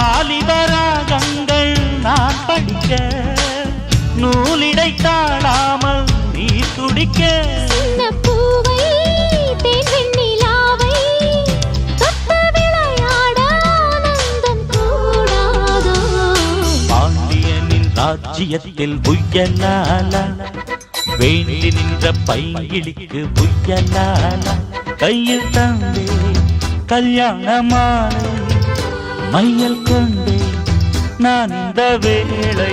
வாலிபராகங்கள் நான் படிக்க நூலிடை தாழாமல் நீ துடிக்க பாண்டியனின் ராஜ்யத்தில் புயலால வேண்டி நின்ற பைங்கிளிக்கு புயலால கையில் தந்தே கல்யாணமான மையல் கொண்டே நான் இந்த வேளை